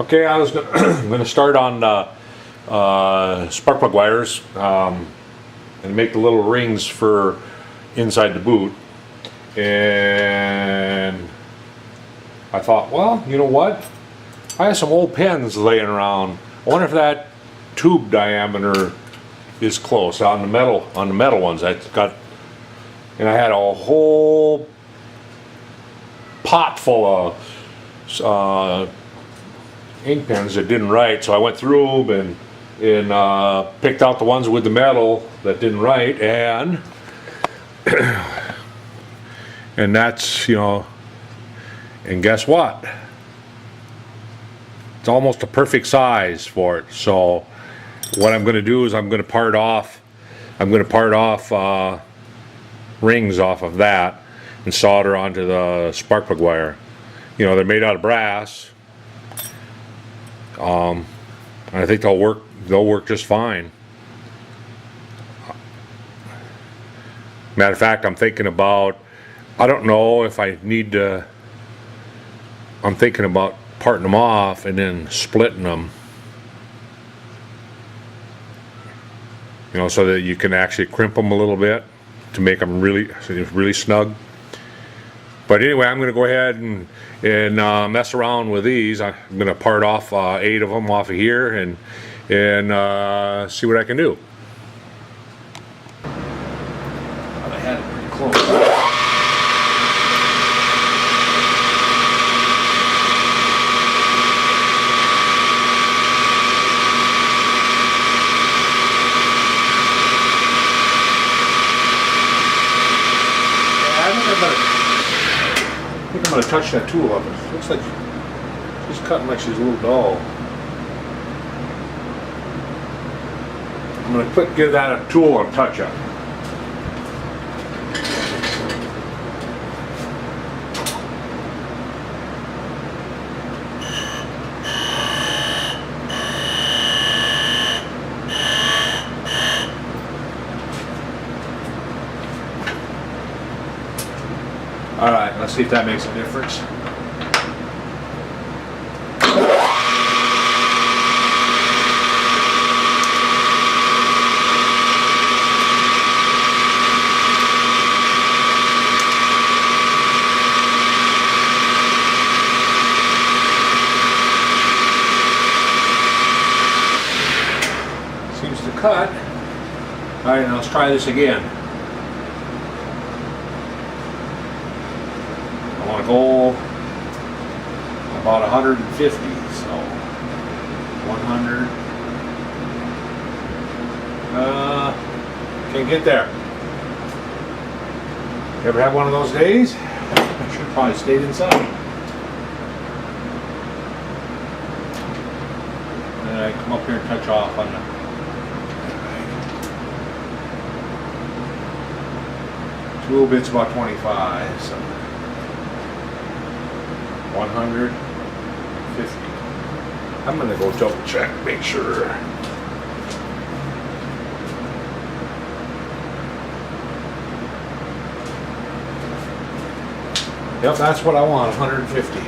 Okay, I was going to start on spark plug wires and make the little rings for inside the boot. And I thought, well, you know what? I have some old pins laying around. I wonder if that tube diameter is close on the metal ones. I had a whole pot full of ink pens that didn't write, so I went through them and picked out the ones with the metal that didn't write, and that's, and guess what? It's almost a perfect size for it. So what I'm going to do is I'm going to part off rings off of that and solder onto the spark plug wire. They're made out of brass. I think they'll work just fine. Matter of fact, I'm thinking about, I don't know if I need to, I'm thinking about parting them off and then splitting them, so that you can actually crimp them a little bit to make them really snug. But anyway, I'm going to go ahead and mess around with these. I'm going to part off 8 of them off of here and see what I can do. I had it pretty close. I think I'm going to touch that tool up. It looks like she's cutting like she's a little dull. I'm going to give that a tool and touch up. Alright, let's see if that makes a difference. Seems to cut. Alright, now let's try this again. I want to go about 150, so 100. Can't get there. You ever have one of those days? I should have probably stayed inside. And then I come up here and touch off on the tool bit's about 25, so 150. I'm going to go double check, make sure. Yep, that's what I want, 150.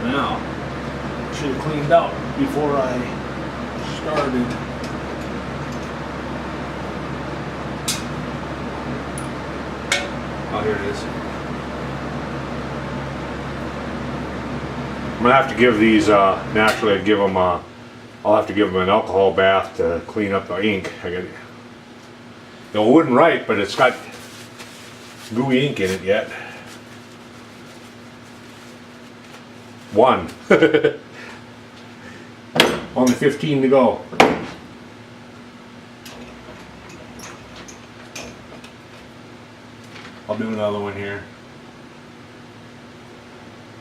Now, should have cleaned out before I started. Oh, here it is. I'm gonna have to give these. Naturally, I'd give them. I'll have to give them an alcohol bath to clean up the ink. It wouldn't write, but it's got gooey ink in it yet. One. Only 15 to go. I'll do another one here.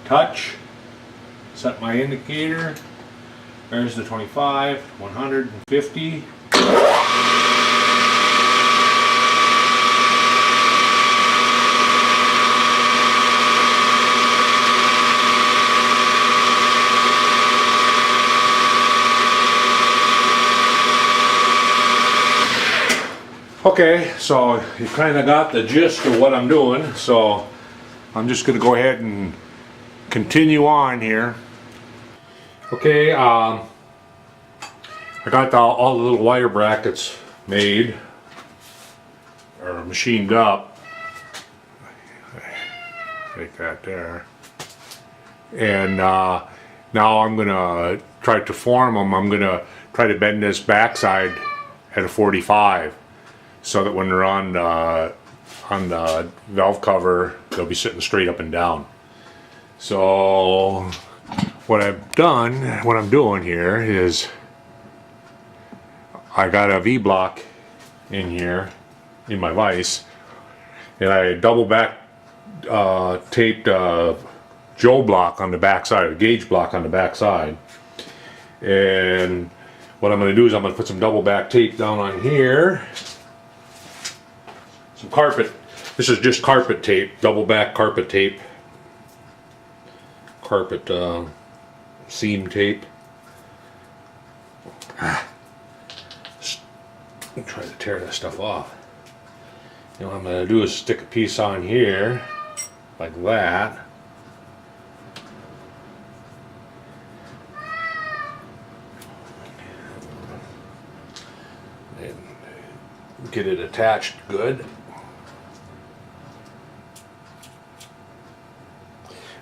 Touch. Set my indicator. There's the 25, 150. Okay, so you kind of got the gist of what I'm doing, so I'm just going to go ahead and continue on here. Okay, I got all the little wire brackets made or machined up, like that there, and now I'm going to try to form them. I'm going to try to bend this backside at a 45. So that when they're on the valve cover, they'll be sitting straight up and down. So what I'm doing here is I got a V-block in here in my vise, and I double back taped Joe block on the back side, a gauge block on the back side. And what I'm going to do is I'm going to put some double back tape down on here. Some carpet. This is just carpet tape, double back carpet tape. Carpet seam tape. Try to tear that stuff off. You know what I'm going to do is stick a piece on here, like that. And get it attached good.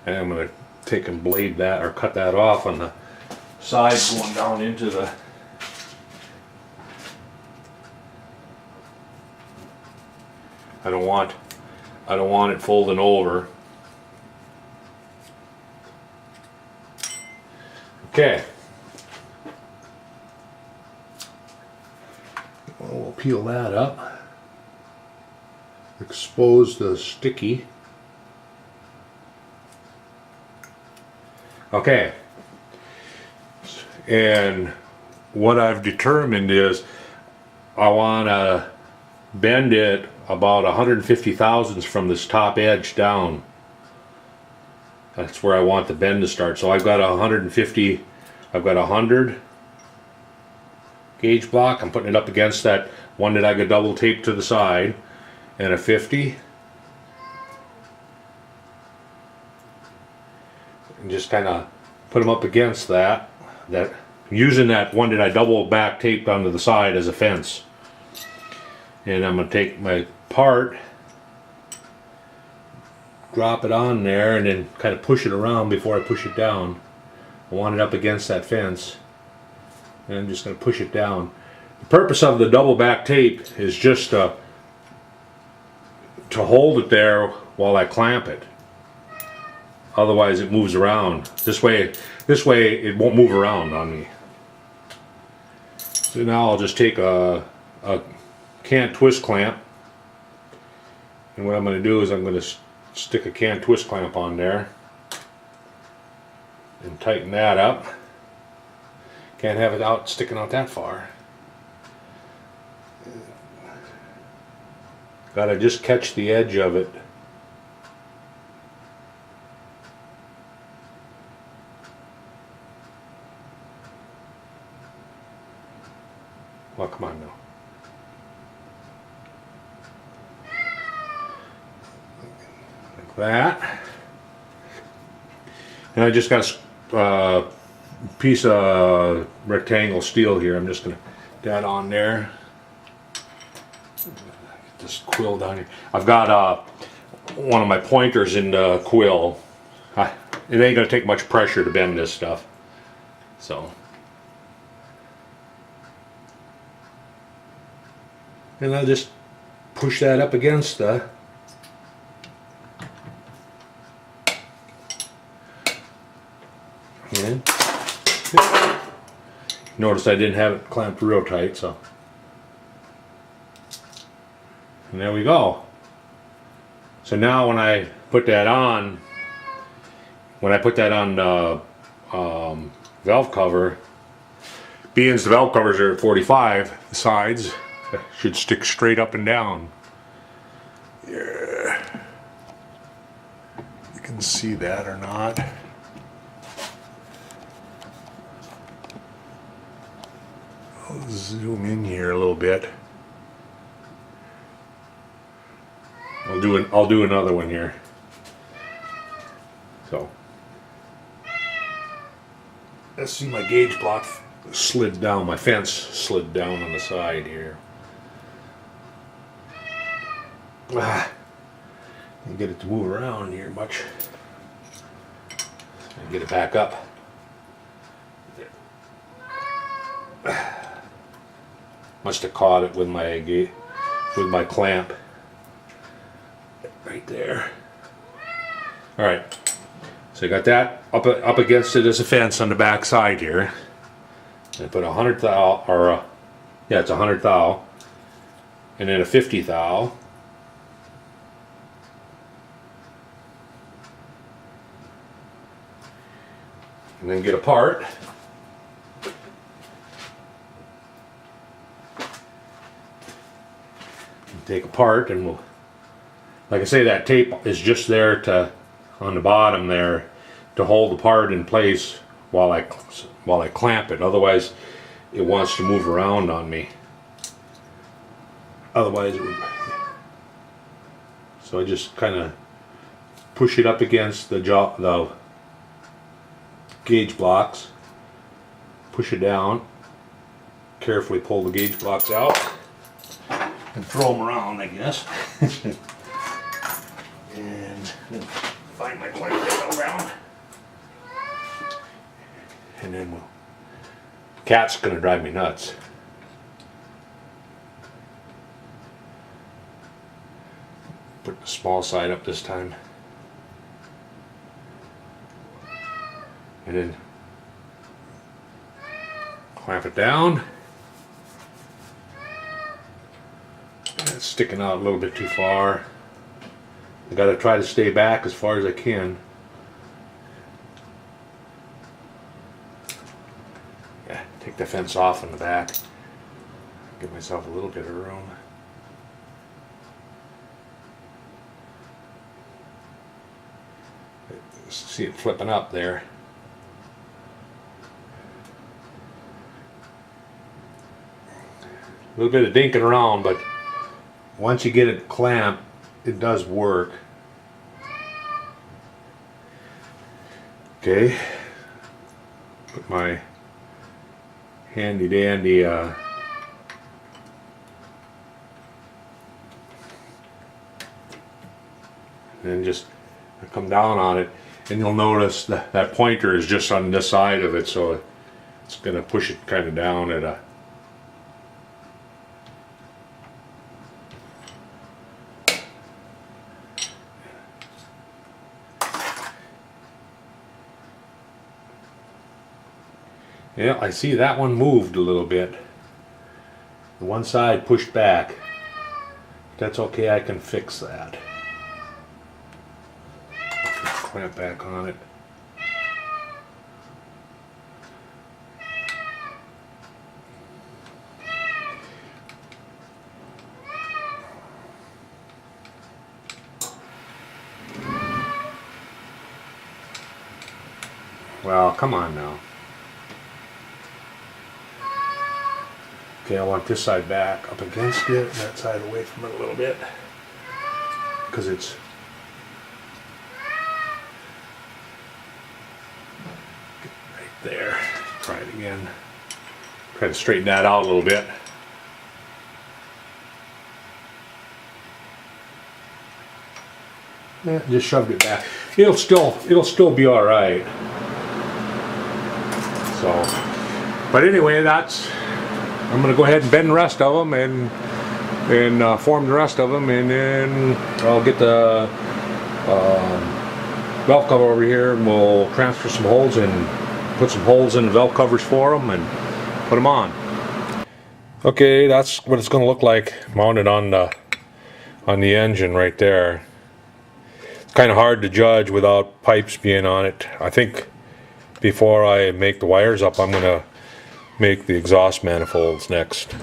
And I'm going to take and blade that or cut that off on the side going down into the I don't want it folding over. Okay. Well, we'll peel that up. Expose the sticky. Okay, and what I've determined is I want to bend it about 150 thousandths from this top edge down. That's where I want the bend to start. So I've got 150, I've got 100 gauge block. I'm putting it up against that one that I got double taped to the side, and a 50. And just kind of put them up against that using that one that I double back taped onto the side as a fence. And I'm going to take my part, drop it on there, and then kind of push it around before I push it down. I want it up against that fence, and I'm just going to push it down. The purpose of the double back tape is just to hold it there while I clamp it. Otherwise it moves around. This way it won't move around on me. So now I'll just take a can twist clamp, and what I'm going to do is I'm going to stick a can twist clamp on there and tighten that up. Can't have it out sticking out that far. Gotta just catch the edge of it. Well, come on now. Like that. And I just got a piece of rectangle steel here. I'm just going to put that on there. Get this quill down here. I've got one of my pointers in the quill. It ain't going to take much pressure to bend this stuff. So. And I'll just push that up against the and notice I didn't have it clamped real tight, so and there we go. So now when I put that on, the valve cover, being the valve covers are at 45, the sides should stick straight up and down. Yeah. You can see that or not. I'll zoom in here a little bit. I'll do another one here. So let's see, my gauge block slid down, my fence slid down on the side here. Can't get it to move around here much. And get it back up. Must have caught it with my clamp right there. All right, so I got that up against it as a fence on the back side here. I put a 100 thou, or yeah, it's a 100 thou, and then a 50 thou. And then get a part. Take apart, and we'll, like I say, that tape is just there to, on the bottom there, to hold the part in place while I clamp it. Otherwise it wants to move around on me. Otherwise it would, so I just kind of push it up against the gauge blocks, push it down, carefully pull the gauge blocks out and throw them around, I guess. And find my clamp around. And then we'll, cat's gonna drive me nuts. Put the small side up this time. And then clamp it down. It's sticking out a little bit too far. I gotta try to stay back as far as I can. Yeah, take the fence off in the back. Give myself a little bit of room. See it flipping up there. A little bit of dinking around, but once you get it clamped, it does work. Okay, put my handy dandy and then just come down on it, and you'll notice that pointer is just on this side of it, so it's going to push it kind of down at a yeah, I see that one moved a little bit. The one side pushed back. That's okay, I can fix that. Clamp back on it. Well, come on now. Okay, I want this side back up against it, that side away from it a little bit, because it's right there. Try it again. Try to straighten that out a little bit. Yeah, just shoved it back. It'll still be all right. So, but anyway, I'm going to go ahead and bend the rest of them and form the rest of them, and then I'll get the valve cover over here, and we'll transfer some holes and put some holes in the valve covers for them and put them on. Okay, that's what it's going to look like mounted on the engine right there. It's kind of hard to judge without pipes being on it. I think before I make the wires up, I'm going to make the exhaust manifolds next.